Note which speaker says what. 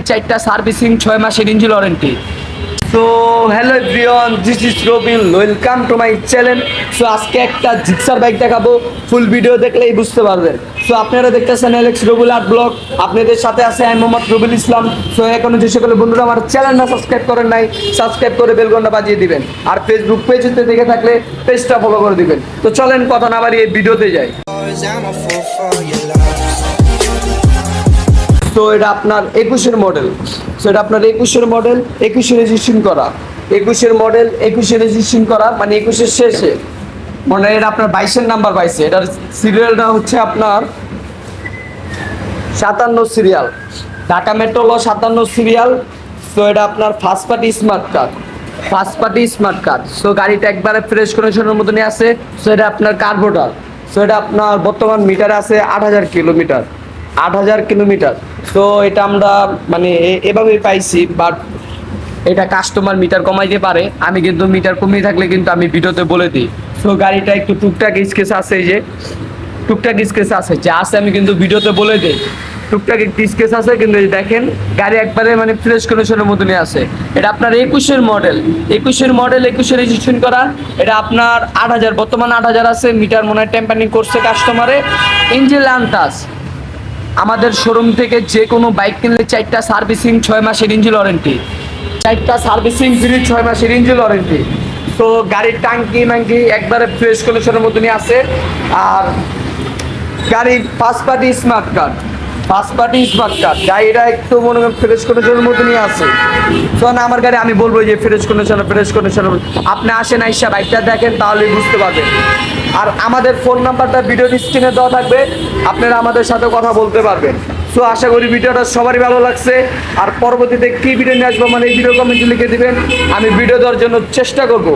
Speaker 1: 4টা সার্ভিসিং 6 মাসের engine warranty. So hello everyone, this is Robin, welcome to my channel. So আজকে একটা Gixxer bike দেখাবো, ফুল ভিডিও দেখলেই বুঝতে পারবেন। সো আপনারা দেখতেছেন এলেক্স রবিল আর্ট ব্লগ, আপনাদের সাথে আছে আমি মোহাম্মদ রবিল ইসলাম। সো এখনো যে সকল বন্ধুরা আমার চ্যানেলটা সাবস্ক্রাইব করেন নাই, সাবস্ক্রাইব করে বেল ঘন্টা বাজিয়ে দিবেন, আর ফেসবুক পেজতে দেখে থাকলে পেজটা ফলো করে দিবেন। তো চলেন কথা না বাড়িয়ে ভিডিওতে যাই। তো এটা আপনার 21-এর মডেল। সো এটা আপনার 21-এর মডেল, 21-এ রেজিস্ট্রেশন করা, 21-এর মডেল, 21-এ রেজিস্ট্রেশন করা, মানে 21-এর শেষে, মানে এটা আপনার 22-এর নাম্বার পাইছে। এটার সিরিয়ালটা হচ্ছে আপনার 57 সিরিয়াল, ঢাকা মেট্রো ল 57 সিরিয়াল। সো এটা আপনার first party smart card, first party smart card. So গাড়িটা একবারে ফ্রেশ কন্ডিশনের মতনই আছে। সো এটা আপনার কার্বোটার। সো এটা আপনার বর্তমান মিটারে আছে 8000 কিলোমিটার, 8000 কিলোমিটার। সো এটা আমরা মানে এভাবেই পাইছি, বাট এটা কাস্টমার মিটার কমাইতে পারে, আমি কিন্তু মিটার কমিয়ে থাকলে কিন্তু আমি ভিডিওতে বলে দিই। সো গাড়িটা একটু টুকটাক স্কেচ আছে, এই যে টুকটাক স্কেচ আছে, যা আছে আমি কিন্তু ভিডিওতে বলে দিই। টুকটাক একটু স্কেচ আছে, কিন্তু এই দেখেন গাড়ি একবারে মানে ফ্রেশ কন্ডিশনের মতনই আছে। এটা আপনার 21-এর মডেল, 21-এর মডেল, 21-এ রেজিস্ট্রেশন করা। এটা আপনার 8000, বর্তমান 8000 আছে। মিটার মনে হয় টেম্পারিং করছে কাস্টমারে। Engine untouch. আমাদের শোরুম থেকে যে কোনো বাইক কিনলে 4টা সার্ভিসিং 6 মাসের ইঞ্জিন ওয়ারেন্টি, 4টা সার্ভিসিং ফ্রি, 6 মাসের ইঞ্জিন ওয়ারেন্টি। তো গাড়ির টাঙ্কি মাঙ্কি একবারে ফ্রেশ কন্ডিশনের মতনই আছে। আর গাড়ি first party smart card, first party smart card. গাড়িটা একটু মনে করেন ফ্রেশ কন্ডিশনের মতনই আছে। তো না আমার গাড়ি আমি বলবো যে ফ্রেশ কন্ডিশন, ফ্রেশ কন্ডিশন। আপনি আসেন, আইসা বাইকটা দেখেন, তাহলেই বুঝতে পারবেন। আর আমাদের ফোন নাম্বারটা ভিডিওর স্ক্রিনে দেওয়া থাকবে, আপনারা আমাদের সাথে কথা বলতে পারবেন। সো আশা করি ভিডিওটা সবারই ভালো লাগছে। আর পরবর্তীতে কী ভিডিও নিয়ে আসবো মানে এই ভিডিও কমেন্টে লিখে দিবেন, আমি ভিডিও দেওয়ার জন্য চেষ্টা করবো।